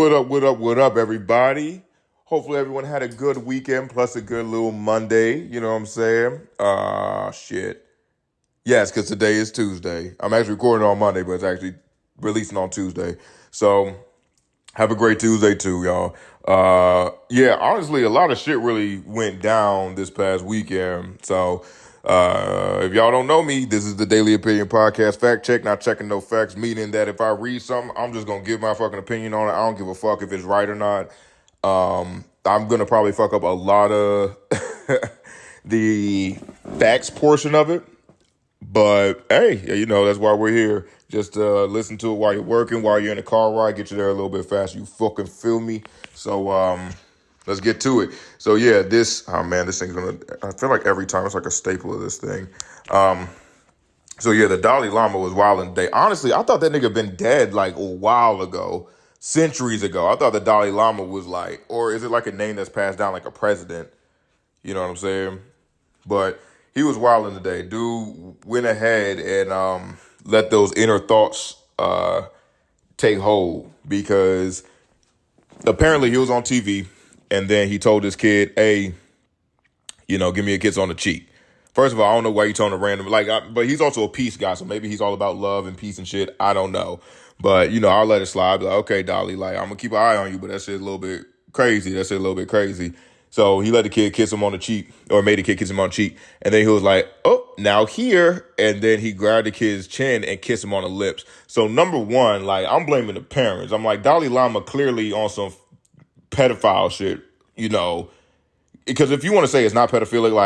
What up, everybody? Hopefully everyone had a good weekend plus a good little Monday. You know what I'm saying? Shit. Yes, because today is Tuesday. I'm actually recording on Monday, but it's actually releasing on Tuesday. So have a great Tuesday too, y'all. Yeah, honestly, a lot of shit really went down this past weekend. So, if y'all don't know me, this is the Daily Opinion Podcast. Fact check, not checking no facts, meaning that if I read something, I'm just gonna give my fucking opinion on it. I don't give a fuck if it's right or not. I'm gonna probably fuck up a lot of the facts portion of it. But hey, you know, that's why we're here. Just listen to it while you're working, while you're in a car ride, get you there a little bit faster. You fucking feel me? So let's get to it. So yeah, this thing's gonna, I feel like every time it's like a staple of this thing. So yeah, the Dalai Lama was wilding today. Honestly, I thought that nigga been dead like a while ago, centuries ago. I thought the Dalai Lama was like, or is it like a name that's passed down like a president? You know what I'm saying? But he was wilding today. Dude went ahead and let those inner thoughts take hold because apparently he was on TV and then he told his kid, "Hey, you know, give me a kiss on the cheek." First of all, I don't know why you told him random, but he's also a peace guy, so maybe he's all about love and peace and shit. I don't know, but you know, I'll let it slide. Be like, okay, Dolly, like I'm gonna keep an eye on you, but that shit's a little bit crazy. That shit a little bit crazy. So he let the kid kiss him on the cheek, or made the kid kiss him on the cheek, and then he was like, "Oh, now here," and then he grabbed the kid's chin and kissed him on the lips. So number one, like I'm blaming the parents. I'm like Dalai Lama clearly on some pedophile shit, you know. Because if you want to say it's not pedophilic,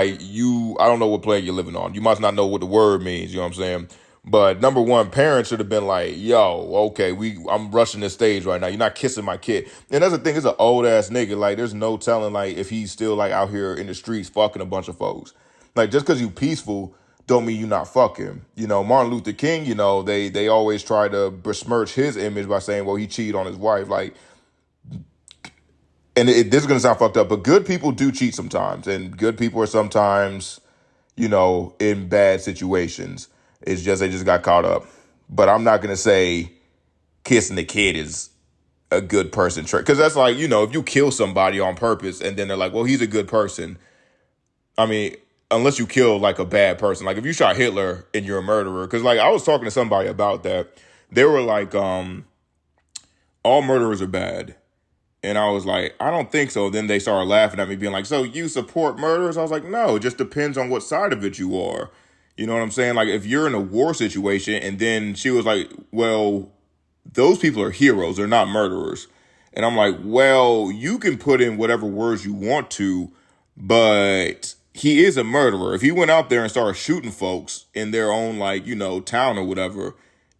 I don't know what planet you're living on. You must not know what the word means, you know what I'm saying? But number one, parents should have been like, yo, okay, I'm rushing this stage right now. You're not kissing my kid. And that's the thing, it's an old ass nigga. Like, there's no telling, like, if he's still, like, out here in the streets fucking a bunch of folks. Like, just because you peaceful don't mean you're not fucking. You know, Martin Luther King, you know, they always try to besmirch his image by saying, well, he cheated on his wife. Like, and this is going to sound fucked up, but good people do cheat sometimes. And good people are sometimes, you know, in bad situations. It's just they just got caught up. But I'm not going to say kissing the kid is a good person trait. Because that's like, you know, if you kill somebody on purpose and then they're like, well, he's a good person. I mean, unless you kill like a bad person. Like if you shot Hitler and you're a murderer. Because like I was talking to somebody about that. They were like, all murderers are bad. And I was like, I don't think so. Then they started laughing at me, being like, so you support murderers? I was like, no, it just depends on what side of it you are. You know what I'm saying? Like, if you're in a war situation, and then she was like, well, those people are heroes. They're not murderers. And I'm like, well, you can put in whatever words you want to, but he is a murderer. If he went out there and started shooting folks in their own, like, you know, town or whatever,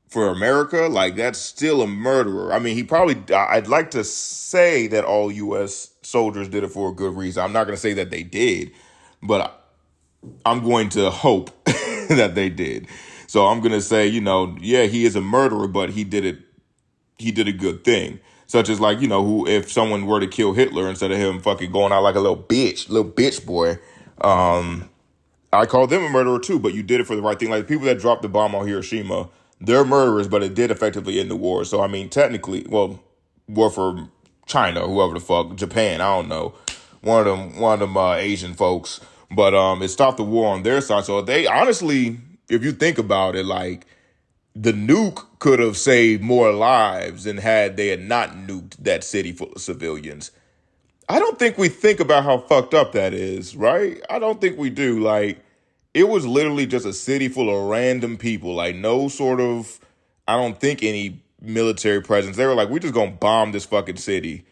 for America, like that's still a murderer. I mean, I'd like to say that all U.S. soldiers did it for a good reason. I'm not going to say that they did, but I'm going to hope that they did. So I'm going to say, you know, yeah, he is a murderer, but he did a good thing. Such as like, you know, if someone were to kill Hitler instead of him fucking going out like a little bitch boy, I call them a murderer too, but you did it for the right thing. Like people that dropped the bomb on Hiroshima, they're murderers, but it did effectively end the war. So, I mean, technically, well, war for China, whoever the fuck, Japan, I don't know. One of them Asian folks. But it stopped the war on their side. So they honestly, if you think about it, like the nuke could have saved more lives than had they had not nuked that city full of civilians. I don't think we think about how fucked up that is, right? I don't think we do. Like, it was literally just a city full of random people, like no sort of, I don't think any military presence. They were like, we're just going to bomb this fucking city.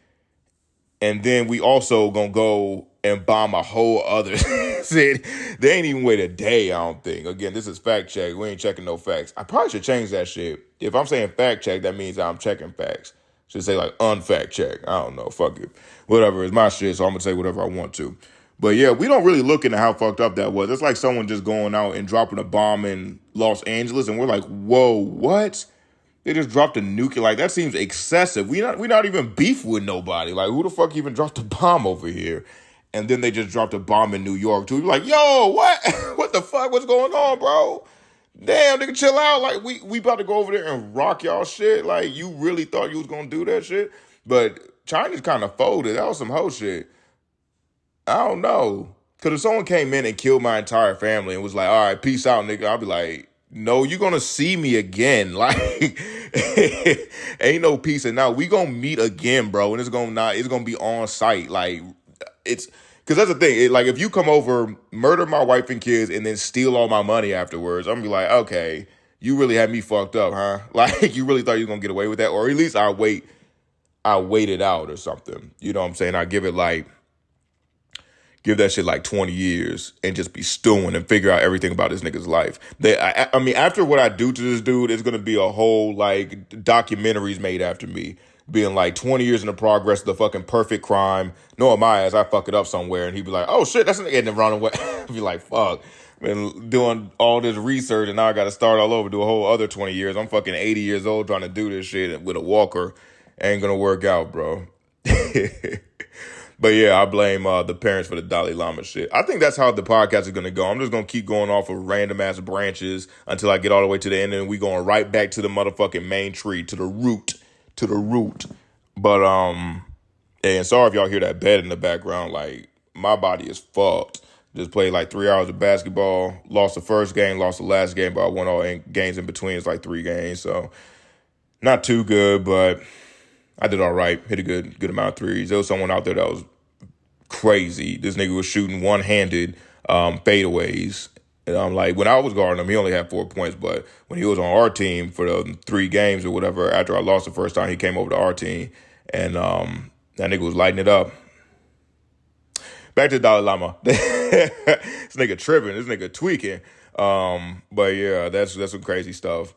And then we also going to go and bomb a whole other city. They ain't even wait a day, I don't think. Again, this is fact check. We ain't checking no facts. I probably should change that shit. If I'm saying fact check, that means I'm checking facts. Should say like unfact check. I don't know. Fuck it. Whatever. It's my shit, so I'm going to say whatever I want to. But yeah, we don't really look into how fucked up that was. It's like someone just going out and dropping a bomb in Los Angeles, and we're like, whoa, what? They just dropped a nuke. Like, that seems excessive. We not even beef with nobody. Like, who the fuck even dropped a bomb over here? And then they just dropped a bomb in New York, too. We're like, yo, what? What the fuck? What's going on, bro? Damn, nigga, chill out. Like, we about to go over there and rock y'all shit. Like, you really thought you was gonna do that shit? But China's kind of folded. That was some hoe shit. I don't know. Because if someone came in and killed my entire family and was like, all right, peace out, nigga, I'll be like, no, you're going to see me again. Like, ain't no peace. And now we going to meet again, bro. And it's going to be on site. Like, it's, because that's the thing. Like, if you come over, murder my wife and kids, and then steal all my money afterwards, I'm going to be like, okay, you really had me fucked up, huh? Like, you really thought you were going to get away with that? Or at least I wait it out or something. You know what I'm saying? I give that shit like 20 years and just be stewing and figure out everything about this nigga's life. I mean, after what I do to this dude, it's going to be a whole like documentaries made after me. Being like 20 years in the progress of the fucking perfect crime. Knowing my ass, I fuck it up somewhere. And he'd be like, oh shit, that's a nigga in the wrong way. I'd be like, fuck. Been doing all this research and now I got to start all over, do a whole other 20 years. I'm fucking 80 years old trying to do this shit with a walker. Ain't going to work out, bro. But yeah, I blame the parents for the Dalai Lama shit. I think that's how the podcast is going to go. I'm just going to keep going off of random ass branches until I get all the way to the end, and we going right back to the motherfucking main tree, to the root. But and sorry if y'all hear that bed in the background. Like, my body is fucked. Just played like 3 hours of basketball. Lost the first game, lost the last game, but I won all games in between. It's like 3 games, so not too good, but I did all right. Hit a good amount of threes. There was someone out there that was crazy. This nigga was shooting one-handed fadeaways. And I'm like, when I was guarding him, he only had 4 points. But when he was on our team for the 3 games or whatever, after I lost the first time, he came over to our team. And that nigga was lighting it up. Back to Dalai Lama. This nigga tripping. This nigga tweaking. But yeah, that's some crazy stuff.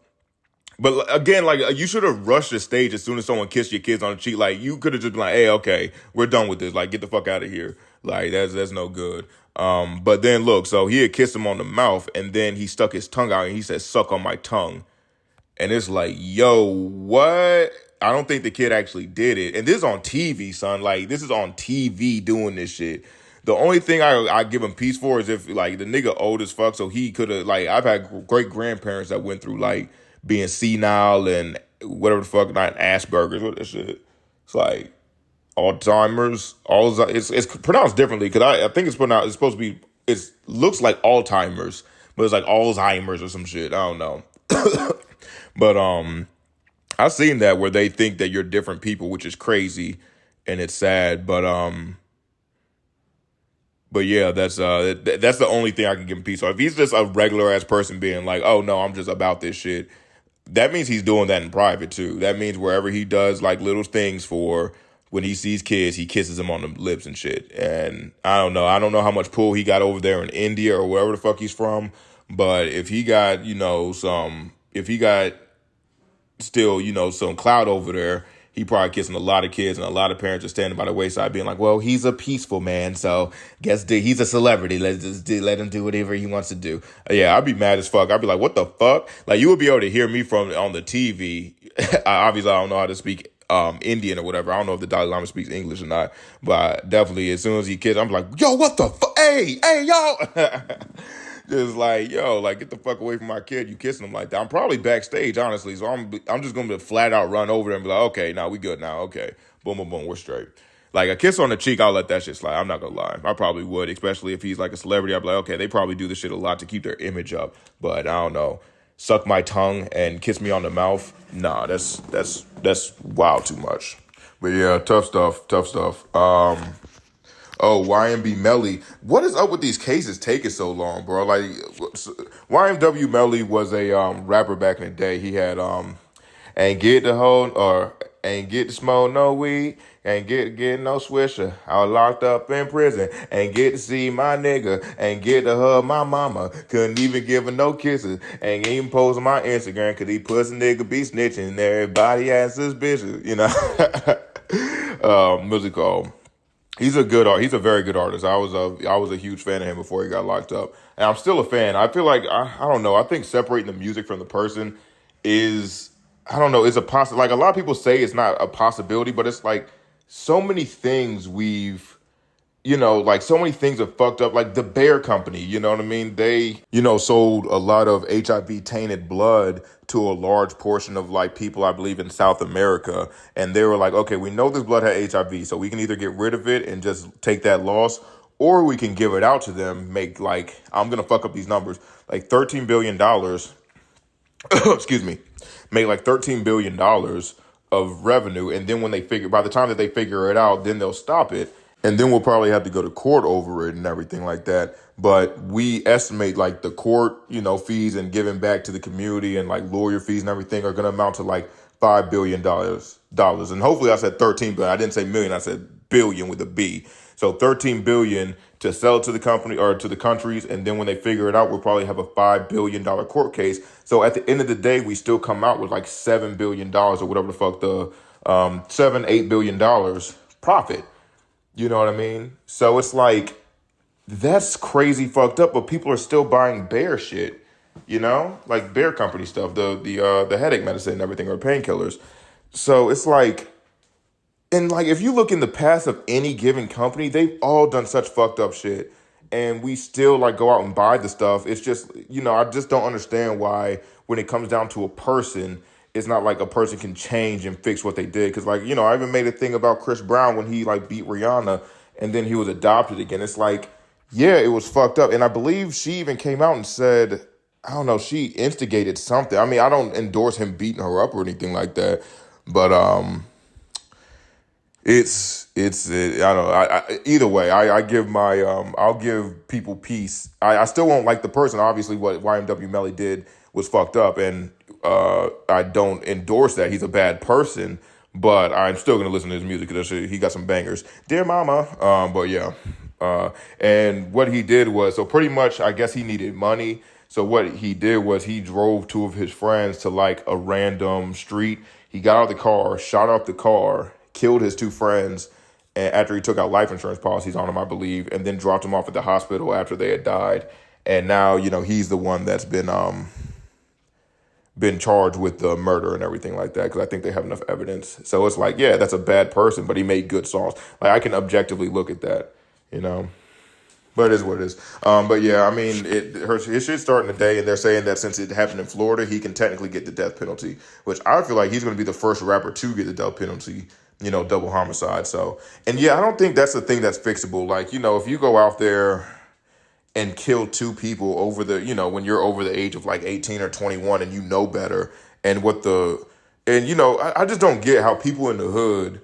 But again, like, you should have rushed the stage as soon as someone kissed your kids on the cheek. Like, you could have just been like, hey, okay, we're done with this. Like, get the fuck out of here. Like, that's no good. But then look, so he had kissed him on the mouth, and then he stuck his tongue out and he said, suck on my tongue. And it's like, yo, what? I don't think the kid actually did it. And this is on TV, son. Like, this is on TV doing this shit. The only thing I give him peace for is if, like, the nigga old as fuck, so he could have, like, I've had great grandparents that went through, like, being senile and whatever the fuck, not Asperger's, what that shit. It's like Alzheimer's. It's pronounced differently because I think it's pronounced. It's supposed to be. It looks like Alzheimer's, but it's like Alzheimer's or some shit. I don't know. But I've seen that where they think that you're different people, which is crazy and it's sad. But yeah, that's the only thing I can give him peace on. If he's just a regular ass person being like, oh no, I'm just about this shit, that means he's doing that in private too. That means wherever he does like little things for when he sees kids, he kisses them on the lips and shit. And I don't know how much pull he got over there in India or wherever the fuck he's from. But if he got, still, some clout over there, he probably kissing a lot of kids, and a lot of parents are standing by the wayside being like, well, he's a peaceful man, so he's a celebrity. Let him do whatever he wants to do. Yeah, I'd be mad as fuck. I'd be like, what the fuck? Like, you would be able to hear me on the TV. Obviously, I don't know how to speak Indian or whatever. I don't know if the Dalai Lama speaks English or not, but definitely as soon as he kisses, I'm like, yo, what the fuck? Hey, yo. Just like, yo, like, get the fuck away from my kid. You kissing him like that. I'm probably backstage, honestly. So I'm just going to flat out run over there and be like, okay, now we good now. Okay. Boom, boom, boom. We're straight. Like, a kiss on the cheek, I'll let that shit slide. I'm not going to lie. I probably would, especially if he's like a celebrity. I'd be like, okay, they probably do this shit a lot to keep their image up. But I don't know. Suck my tongue and kiss me on the mouth. Nah, that's wild too much. But yeah, tough stuff. Oh, YMB Melly. What is up with these cases taking so long, bro? Like, YMW Melly was a rapper back in the day. He had ain't get to smoke no weed, ain't get to get no swisher. I was locked up in prison, ain't get to see my nigga, ain't get to hug my mama, couldn't even give her no kisses, ain't even post on my Instagram, cause he pussy nigga be snitching, and everybody has suspicious, musical. He's a very good artist. I was a huge fan of him before he got locked up, and I'm still a fan. I feel like I don't know. I think separating the music from the person is, I don't know, it's a like a lot of people say it's not a possibility, but it's like so many things we've like so many things are fucked up. Like the Bear Company, you know what I mean? They, sold a lot of HIV tainted blood to a large portion of like people, I believe, in South America. And they were like, okay, we know this blood had HIV, so we can either get rid of it and just take that loss, or we can give it out to them, make like, I'm going to fuck up these numbers, like $13 billion, excuse me, make like $13 billion of revenue. And then by the time that they figure it out, then they'll stop it. And then we'll probably have to go to court over it and everything like that. But we estimate like the court, fees and giving back to the community and like lawyer fees and everything are going to amount to like $5 billion. And hopefully I said 13 billion. I didn't say million. I said billion with a B. So 13 billion to sell to the company or to the countries. And then when they figure it out, we'll probably have a $5 billion court case. So at the end of the day, we still come out with like $7 billion or whatever the fuck the $8 billion profit. You know what I mean? So it's like, that's crazy fucked up, but people are still buying Bear shit, like Bear Company stuff, the headache medicine and everything, or painkillers. So it's like, and like, if you look in the past of any given company, they've all done such fucked up shit, and we still like go out and buy the stuff. It's just, I just don't understand why when it comes down to a person, it's not like a person can change and fix what they did. Because, like, I even made a thing about Chris Brown when he, like, beat Rihanna and then he was adopted again. It's like, yeah, it was fucked up. And I believe she even came out and said, I don't know, she instigated something. I mean, I don't endorse him beating her up or anything like that. But I don't know. Either way, I give my, I'll give people peace. I still won't like the person. Obviously, what YMW Melly did was fucked up. And I don't endorse that. He's a bad person, but I'm still going to listen to his music because he got some bangers. Dear Mama. But yeah. And what he did was, so pretty much, I guess he needed money. So what he did was he drove two of his friends to like a random street. He got out of the car, shot up the car, killed his two friends, and after he took out life insurance policies on them, I believe, and then dropped them off at the hospital after they had died. And now, he's the one that's been charged with the murder and everything like that, because I think they have enough evidence. So it's like, yeah, that's a bad person, but he made good songs. Like, I can objectively look at that, but it is what it is. But yeah, I mean, his shit's starting today, and they're saying that since it happened in Florida, he can technically get the death penalty, which I feel like he's going to be the first rapper to get the death penalty, double homicide. So, and yeah, I don't think that's the thing that's fixable. Like, if you go out there and kill two people over when you're over the age of like 18 or 21 and better, and I just don't get how people in the hood,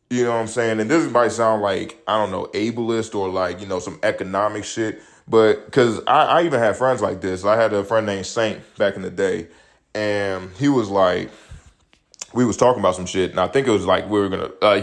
you know what I'm saying? And this might sound like, I don't know, ableist or like, some economic shit, but because I even had friends like this. I had a friend named Saint back in the day, and he was like, we was talking about some shit, and I think it was like he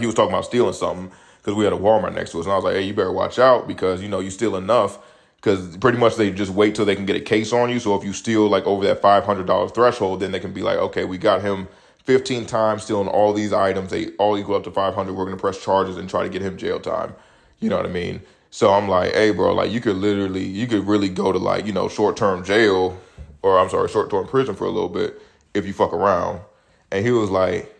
was talking about stealing something because we had a Walmart next to us, and I was like, hey, you better watch out because, you steal enough. Because pretty much they just wait till they can get a case on you. So if you steal like over that $500 threshold, then they can be like, okay, we got him 15 times stealing all these items. They all equal up to 500. We're going to press charges and try to get him jail time. You know what I mean? So I'm like, hey, bro, like you could really go to like, short-term jail short-term prison for a little bit if you fuck around. And he was like,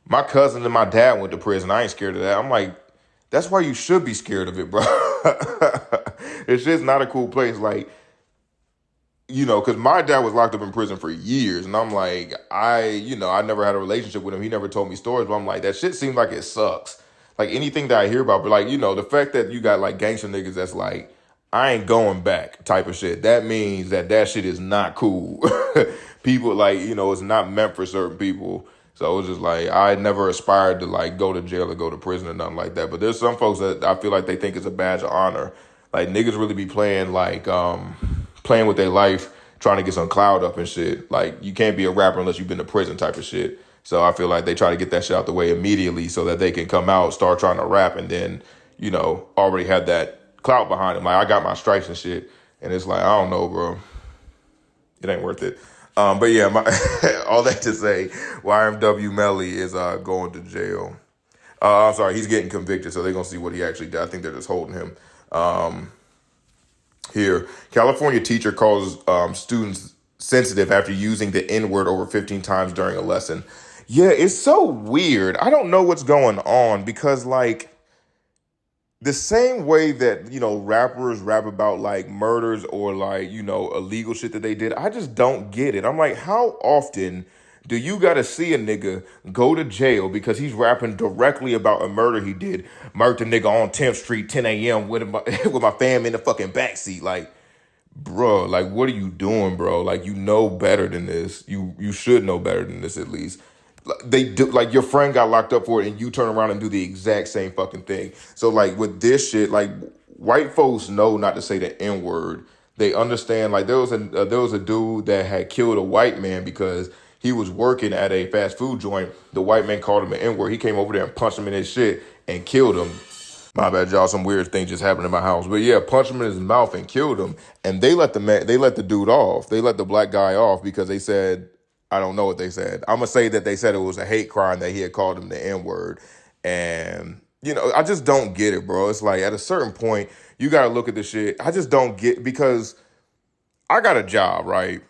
my cousin and my dad went to prison. I ain't scared of that. I'm like, that's why you should be scared of it, bro. It's just not a cool place. Like, because my dad was locked up in prison for years. And I'm like, I never had a relationship with him. He never told me stories. But I'm like, that shit seems like it sucks. Like anything that I hear about. But like, the fact that you got like gangster niggas that's like, I ain't going back type of shit. That means that shit is not cool. People like, it's not meant for certain people. So it was just like, I never aspired to like go to jail or go to prison or nothing like that. But there's some folks that I feel like they think it's a badge of honor. Like niggas really be playing with their life, trying to get some cloud up and shit. Like you can't be a rapper unless you've been to prison type of shit. So I feel like they try to get that shit out the way immediately so that they can come out, start trying to rap, and then, already have that clout behind them. Like I got my stripes and shit. And it's like, I don't know, bro. It ain't worth it. But yeah, all that to say, YMW Melly is going to jail. I'm sorry, he's getting convicted, so they're going to see what he actually did. I think they're just holding him. Here, California teacher calls students sensitive after using the N-word over 15 times during a lesson. Yeah, it's so weird. I don't know what's going on because, like, the same way that, rappers rap about like murders or like, illegal shit that they did, I just don't get it. I'm like, how often do you gotta see a nigga go to jail because he's rapping directly about a murder he did? Murdered the nigga on 10th Street, 10 a.m. with my, with my fam in the fucking backseat. Like, bro, like, what are you doing, bro? Like, you know better than this. You should know better than this, at least. They do, like, your friend got locked up for it and you turn around and do the exact same fucking thing. So like with this shit, like, white folks know not to say the N-word. They understand. Like, there was a dude that had killed a white man because he was working at a fast food joint. The white man called him an N-word. He came over there and punched him in his shit and killed him. My bad, y'all. Some weird thing just happened in my house. But yeah, punched him in his mouth and killed him. And they let the dude off. They let the black guy off because they said, I don't know what they said. I'm gonna say that they said it was a hate crime that he had called him the N-word. And, I just don't get it, bro. It's like at a certain point, you gotta look at this shit. I just don't get, because I got a job, right?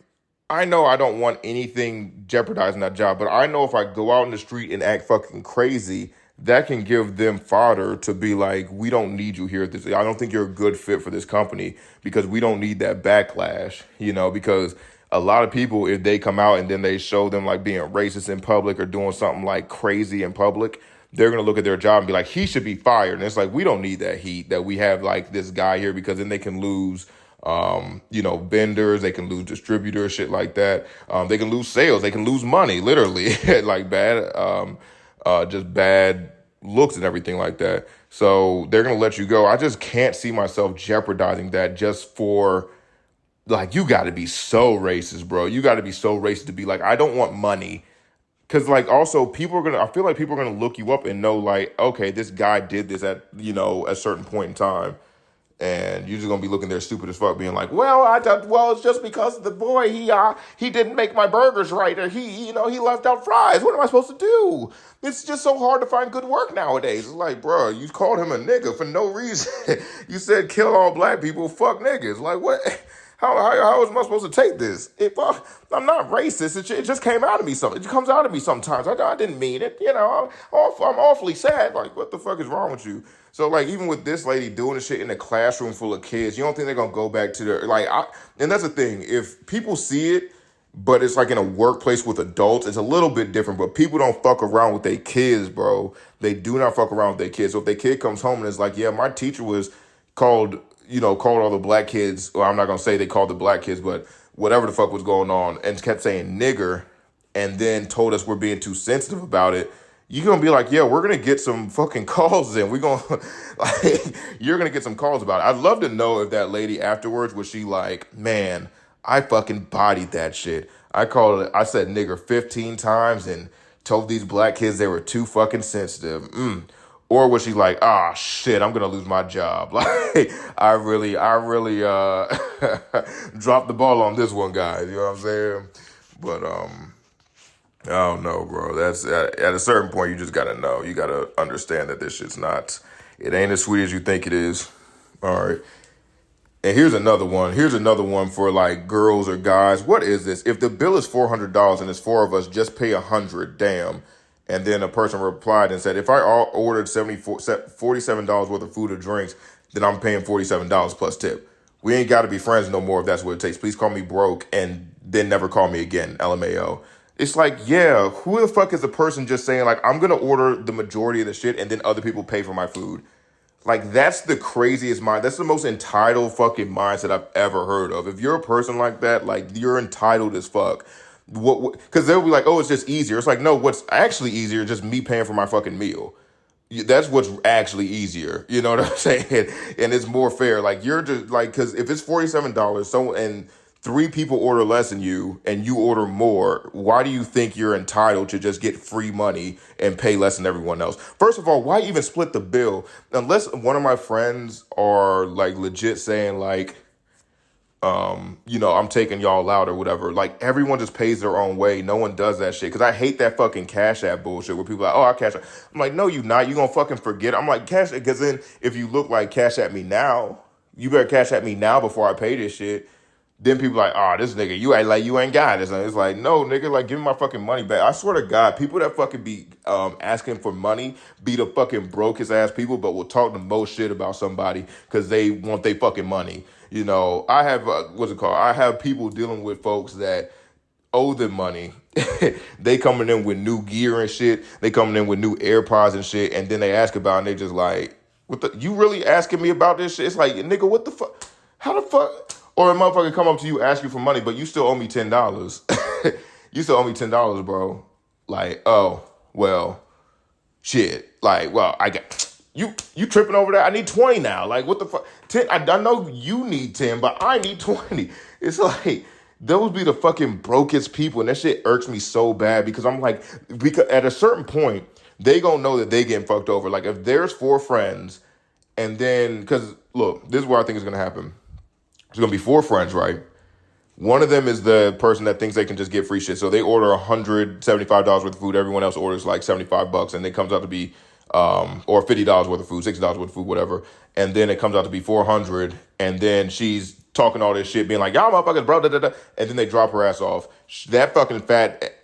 I know I don't want anything jeopardizing that job, but I know if I go out in the street and act fucking crazy, that can give them fodder to be like, we don't need you here at this. I don't think you're a good fit for this company because we don't need that backlash, because a lot of people, if they come out and then they show them like being racist in public or doing something like crazy in public, they're going to look at their job and be like, he should be fired. And it's like, we don't need that heat that we have like this guy here, because then they can lose vendors, they can lose distributors, shit like that. They can lose sales, they can lose money, literally, like just bad looks and everything like that. So they're going to let you go. I just can't see myself jeopardizing that just for, like, you got to be so racist, bro. You got to be so racist to be like, I don't want money. Because, like, also, I feel like people are going to look you up and know, like, okay, this guy did this at, a certain point in time. And you're just gonna be looking there stupid as fuck, being like, well, it's just because the boy, he didn't make my burgers right, or he left out fries. What am I supposed to do? It's just so hard to find good work nowadays. It's like, bro, you called him a nigga for no reason. You said kill all black people, fuck niggas. Like, what? How am I supposed to take this? If I'm not racist, it just came out of me. It comes out of me sometimes. I didn't mean it. I'm awfully sad. Like, what the fuck is wrong with you? So, like, even with this lady doing the shit in a classroom full of kids, you don't think they're going to go back to their, like, and that's the thing. If people see it, but it's like in a workplace with adults, it's a little bit different, but people don't fuck around with their kids, bro. They do not fuck around with their kids. So if their kid comes home and is like, yeah, my teacher was called all the black kids, or I'm not going to say they called the black kids, but whatever the fuck was going on, and kept saying nigger, and then told us we're being too sensitive about it, you're going to be like, yeah, we're going to get some fucking calls in. We're going to, like, you're going to get some calls about it. I'd love to know if that lady afterwards, was she like, man, I fucking bodied that shit. I said nigger 15 times and told these black kids they were too fucking sensitive. Or was she like, shit, I'm going to lose my job. Like, I really dropped the ball on this one, guys. You know what I'm saying? But, I don't know, bro. That's at a certain point, you just gotta know. You gotta understand that this shit's not. It ain't as sweet as you think it is. All right. And here's another one. Here's another one for like girls or guys. What is this? If the bill is $400 and it's four of us, just pay $100. Damn. And then a person replied and said, if I ordered $47 worth of food or drinks, then I'm paying $47 plus tip. We ain't got to be friends no more if that's what it takes. Please call me broke and then never call me again. LMAO. It's like, yeah, who the fuck is the person just saying, like, I'm going to order the majority of the shit and then other people pay for my food? Like, that's the craziest mind. That's the most entitled fucking mindset I've ever heard of. If you're a person like that, like, you're entitled as fuck. Because they'll be like, oh, it's just easier. It's like, no, what's actually easier is just me paying for my fucking meal. That's what's actually easier. You know what I'm saying? And it's more fair. Like, you're just, like, because if it's $47, and 3 people order less than you and you order more, why do you think you're entitled to just get free money and pay less than everyone else? First of all, why even split the bill? Unless one of my friends are like legit saying like, I'm taking y'all out or whatever. Like, everyone just pays their own way. No one does that shit. Because I hate that fucking Cash App bullshit where people are like, oh, I Cash App. I'm like, no, you not. You gonna fucking forget. I'm like, Cash, because then if you look like Cash App me now, you better Cash App me now before I pay this shit. Then people like, oh, this nigga, you act like you ain't got it. And it's like, no, nigga, like, give me my fucking money back. I swear to God, people that fucking be asking for money be the fucking brokest ass people, but will talk the most shit about somebody because they want their fucking money. You know, I have, what's it called? I have people dealing with folks that owe them money. They coming in with new gear and shit. They coming in with new AirPods and shit. And then they ask about it and they just like, what the, you really asking me about this shit? It's like, nigga, what the fuck? How the fuck? Or a motherfucker come up to you, ask you for money, but you still owe me $10. You still owe me $10, bro. Like, oh, well, shit. Like, well, I got you tripping over that. I need 20 now. Like, what the fuck? 10. I know you need 10, but I need 20. It's like those be the fucking brokest people, and that shit irks me so bad because I'm like, because at a certain point they gonna know that they getting fucked over. Like, if there's 4 friends, and then because look, this is where I think is gonna happen. There's going to be 4 friends, right? One of them is the person that thinks they can just get free shit. So they order $175 worth of food. Everyone else orders like $75, and it comes out to be, or $50 worth of food, $60 worth of food, whatever. And then it comes out to be $400. And then she's talking all this shit, being like, y'all motherfuckers, bro, da, da, da. And then they drop her ass off. That fucking fat,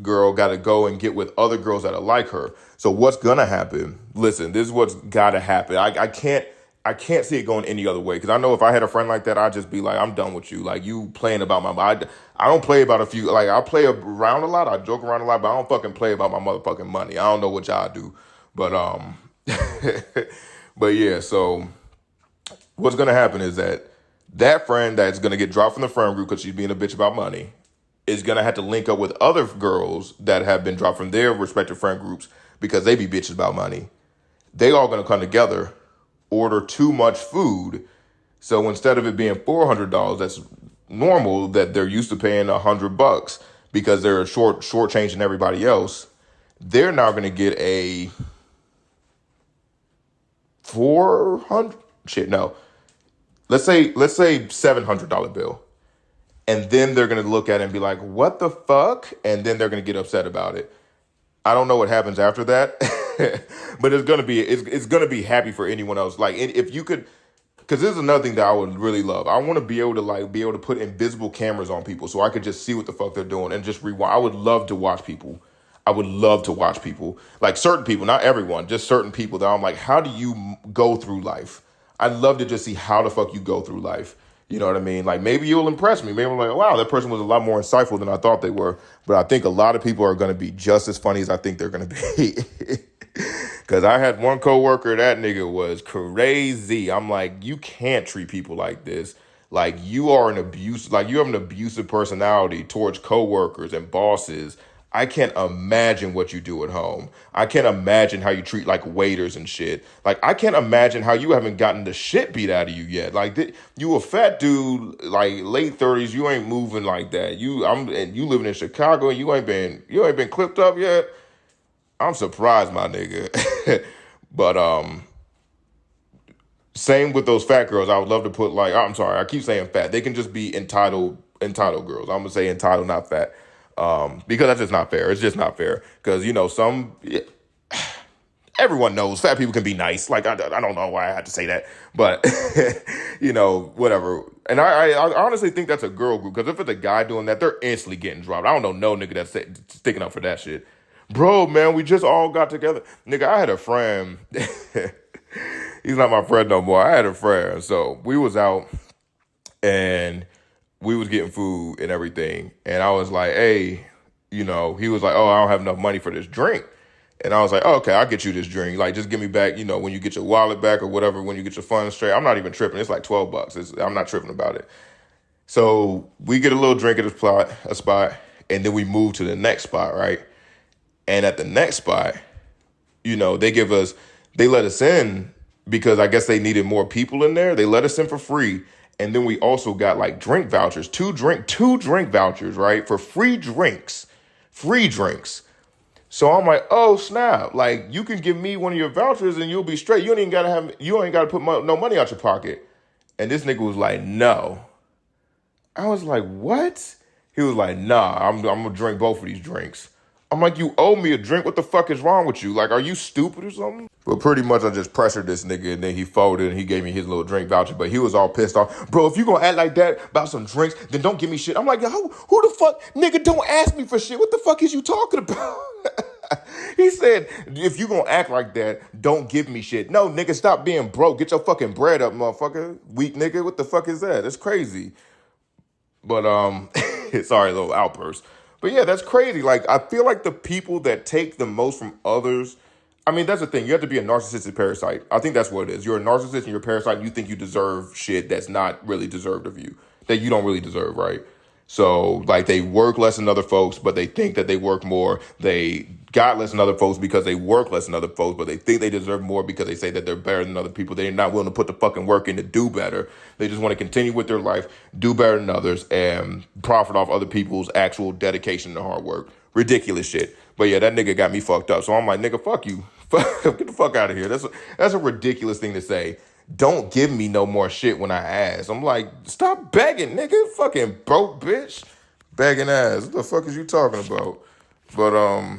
girl got to go and get with other girls that are like her. So what's going to happen? Listen, this is what's got to happen. I can't see it going any other way because I know if I had a friend like that, I'd just be like, I'm done with you. Like, you playing about my money. I don't play about a few. Like, I play around a lot. I joke around a lot, but I don't fucking play about my motherfucking money. I don't know what y'all do. But, but yeah, so what's going to happen is that friend that's going to get dropped from the friend group because she's being a bitch about money is going to have to link up with other girls that have been dropped from their respective friend groups because they be bitches about money. They all going to come together, order too much food. So instead of it being $400, that's normal that they're used to paying $100 because they're shortchanging everybody else. They're now going to get a 400 shit. No, let's say $700 bill. And then they're going to look at it and be like, what the fuck? And then they're going to get upset about it. I don't know what happens after that, but it's gonna be happy for anyone else. Like, if you could, because this is another thing that I would really love. I want to be able to put invisible cameras on people so I could just see what the fuck they're doing and just rewind. I would love to watch people. Like certain people, not everyone, just certain people that I'm like, how do you go through life? I'd love to just see how the fuck you go through life. You know what I mean? Like, maybe you'll impress me. Maybe I'm like, wow, that person was a lot more insightful than I thought they were. But I think a lot of people are going to be just as funny as I think they're going to be. Because I had one coworker, that nigga was crazy. I'm like, you can't treat people like this. Like, you have an abusive personality towards coworkers and bosses. I can't imagine what you do at home. I can't imagine how you treat like waiters and shit. Like, I can't imagine how you haven't gotten the shit beat out of you yet. Like, you a fat dude, like late 30s, you ain't moving like that. And you living in Chicago and you ain't been clipped up yet. I'm surprised, my nigga. But same with those fat girls. I would love to put like, I'm sorry, I keep saying fat. They can just be entitled girls. I'm gonna say entitled, not fat. Because that's just not fair. It's just not fair. Because, everyone knows fat people can be nice. Like, I don't know why I had to say that. But, whatever. And I honestly think that's a girl group. Because if it's a guy doing that, they're instantly getting dropped. I don't know no nigga that's sticking up for that shit. Bro, man, we just all got together. Nigga, I had a friend. He's not my friend no more. I had a friend. So we was out and we was getting food and everything. And I was like, hey, he was like, oh, I don't have enough money for this drink. And I was like, oh, okay, I'll get you this drink. Like, just give me back, when you get your wallet back or whatever, when you get your funds straight. I'm not even tripping. It's like $12. I'm not tripping about it. So we get a little drink at a spot, and then we move to the next spot, right? And at the next spot, they let us in because I guess they needed more people in there. They let us in for free. And then we also got like drink vouchers, two drink vouchers, right? For free drinks. So I'm like, oh snap. Like, you can give me one of your vouchers and you'll be straight. You ain't got to put no money out your pocket. And this nigga was like, no. I was like, what? He was like, nah, I'm going to drink both of these drinks. I'm like, you owe me a drink. What the fuck is wrong with you? Like, are you stupid or something? But pretty much I just pressured this nigga and then he folded and he gave me his little drink voucher. But he was all pissed off. Bro, if you gonna act like that about some drinks, then don't give me shit. I'm like, yo, who the fuck? Nigga, don't ask me for shit. What the fuck is you talking about? He said, if you gonna act like that, don't give me shit. No, nigga, stop being broke. Get your fucking bread up, motherfucker. Weak nigga, what the fuck is that? That's crazy. But sorry, little outburst. But yeah, that's crazy. Like, I feel like the people that take the most from others, I mean, that's the thing. You have to be a narcissistic parasite. I think that's what it is. You're a narcissist and you're a parasite and you think you deserve shit that's not really deserved of you, that you don't really deserve, right? So, like, they work less than other folks, but they think that they work more. They got less than other folks because they work less than other folks, but they think they deserve more because they say that they're better than other people. They're not willing to put the fucking work in to do better. They just want to continue with their life, do better than others, and profit off other people's actual dedication and hard work. Ridiculous shit. But yeah, that nigga got me fucked up. So I'm like, nigga, fuck you. Get the fuck out of here. That's a ridiculous thing to say. Don't give me no more shit when I ask. I'm like, stop begging, nigga. Fucking broke bitch. Begging ass. What the fuck is you talking about? But, all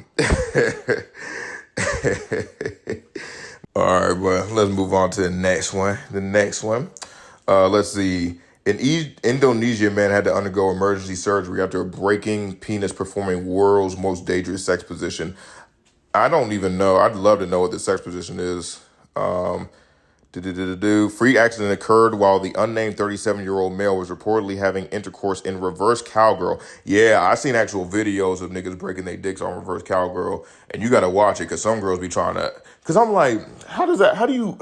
right, but let's move on to the next one. Let's see. In Indonesia, a man had to undergo emergency surgery after breaking penis performing world's most dangerous sex position. I don't even know. I'd love to know what the sex position is. Freak accident occurred while the unnamed 37-year-old male was reportedly having intercourse in reverse cowgirl. Yeah, I seen actual videos of niggas breaking their dicks on reverse cowgirl, and you gotta watch it because some girls be trying to. Because I'm like, how do you,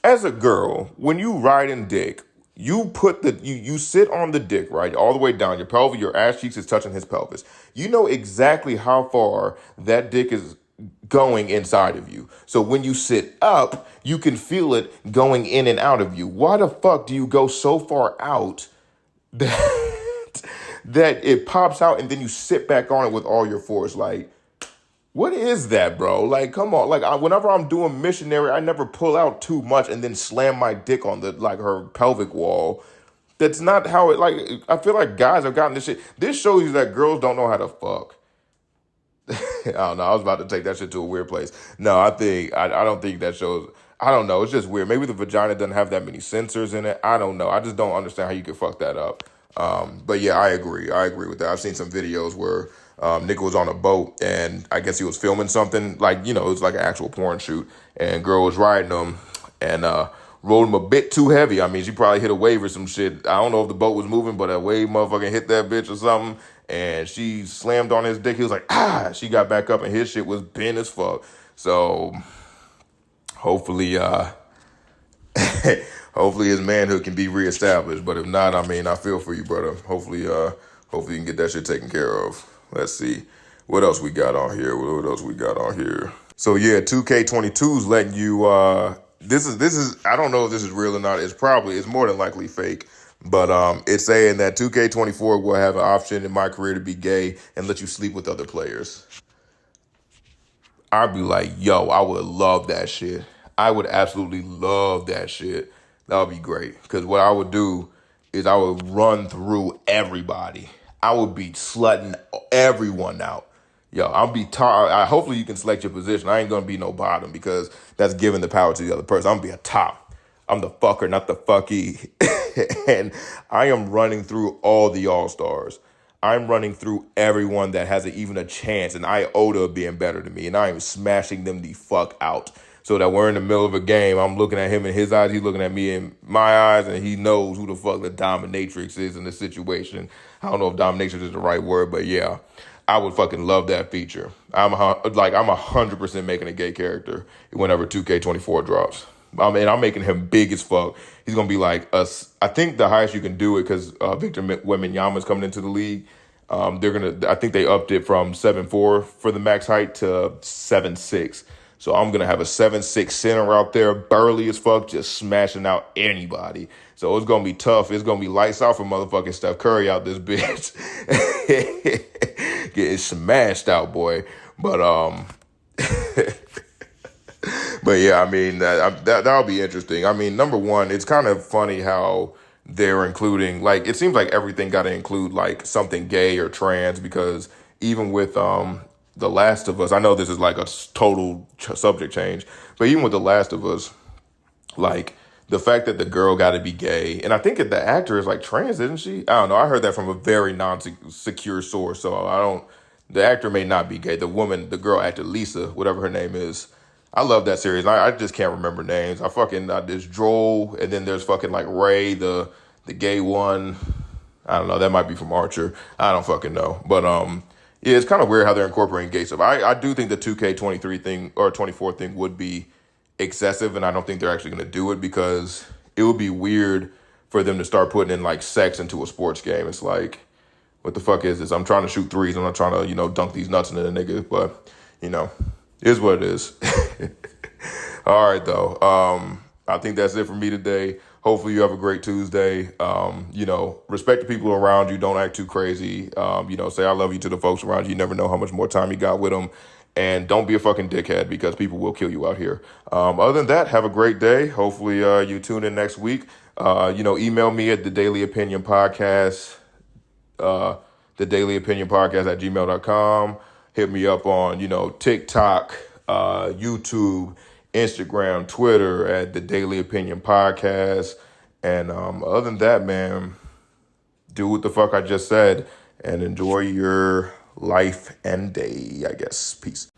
as a girl, when you ride in dick, you put you sit on the dick, right, all the way down. Your pelvis, your ass cheeks is touching his pelvis. You know exactly how far that dick is going inside of you. So when you sit up, you can feel it going in and out of you. Why the fuck do you go so far out that it pops out and then you sit back on it with all your force? Like, what is that, bro? Like, come on. Like, whenever I'm doing missionary, I never pull out too much and then slam my dick on her pelvic wall. That's not how it, like, I feel like guys have gotten this shit. This shows you that girls don't know how to fuck. I don't know. I was about to take that shit to a weird place. No, I don't think that shows. I don't know. It's just weird. Maybe the vagina doesn't have that many sensors in it. I don't know. I just don't understand how you could fuck that up. But yeah, I agree. I agree with that. I've seen some videos where nigga was on a boat and I guess he was filming something like, it was like an actual porn shoot and girl was riding him and rolled him a bit too heavy. I mean, she probably hit a wave or some shit. I don't know if the boat was moving, but a wave motherfucking hit that bitch or something. And she slammed on his dick. He was like, ah. She got back up and his shit was bent as fuck. So hopefully hopefully his manhood can be reestablished. But if not, I mean, I feel for you, brother. Hopefully you can get that shit taken care of. Let's see. What else we got on here? So yeah, 2K22 is letting you this is I don't know if this is real or not. It's more than likely fake. But it's saying that 2K24 will have an option in my career to be gay and let you sleep with other players. I'd be like, yo, I would love that shit. I would absolutely love that shit. That would be great. Because what I would do is I would run through everybody. I would be slutting everyone out. Yo, I'll be tired. Hopefully you can select your position. I ain't going to be no bottom because that's giving the power to the other person. I'm going to be a top. I'm the fucker, not the fucky. And I am running through all the all-stars. I'm running through everyone that has even a chance, an iota of being better than me. And I am smashing them the fuck out. So that we're in the middle of a game. I'm looking at him in his eyes. He's looking at me in my eyes. And he knows who the fuck the dominatrix is in the situation. I don't know if dominatrix is the right word, but yeah. I would fucking love that feature. I'm 100% making a gay character whenever 2K24 drops. I mean, I'm making him big as fuck. He's going to be like us. I think the highest you can do it because Victor Wembanyama's coming into the league. I think they upped it from 7'4" for the max height to 7'6". So I'm going to have a 7'6" center out there, burly as fuck, just smashing out anybody. So it's going to be tough. It's going to be lights out for motherfucking Steph Curry out this bitch. Getting smashed out, boy. But but yeah, I mean, that'll be interesting. I mean, number one, it's kind of funny how they're including, it seems like everything got to include, something gay or trans, because even with The Last of Us, I know this is like a total subject change, but even with The Last of Us, like the fact that the girl got to be gay, and I think that the actor is like trans, isn't she? I don't know. I heard that from a very non-secure source, so I don't. The actor may not be gay. The woman, the girl actor Lisa, whatever her name is. I love that series. I just can't remember names. There's Joel, and then there's fucking like Ray, the gay one. I don't know. That might be from Archer. I don't fucking know. But yeah, it's kind of weird how they're incorporating gay stuff. I do think the 2K23 thing or 24 thing would be excessive, and I don't think they're actually going to do it because it would be weird for them to start putting in like sex into a sports game. It's like, what the fuck is this? I'm trying to shoot threes. I'm not trying to, dunk these nuts into the nigga, but it is what it is. All right, though. I think that's it for me today. Hopefully you have a great Tuesday. Respect the people around you. Don't act too crazy. Say I love you to the folks around you. You never know how much more time you got with them. And don't be a fucking dickhead because people will kill you out here. Other than that, have a great day. Hopefully you tune in next week. Email me at the Daily Opinion Podcast, the Daily Opinion Podcast at gmail.com. Hit me up on, TikTok, YouTube, Instagram, Twitter at the Daily Opinion Podcast. And other than that, man, do what the fuck I just said and enjoy your life and day, I guess. Peace.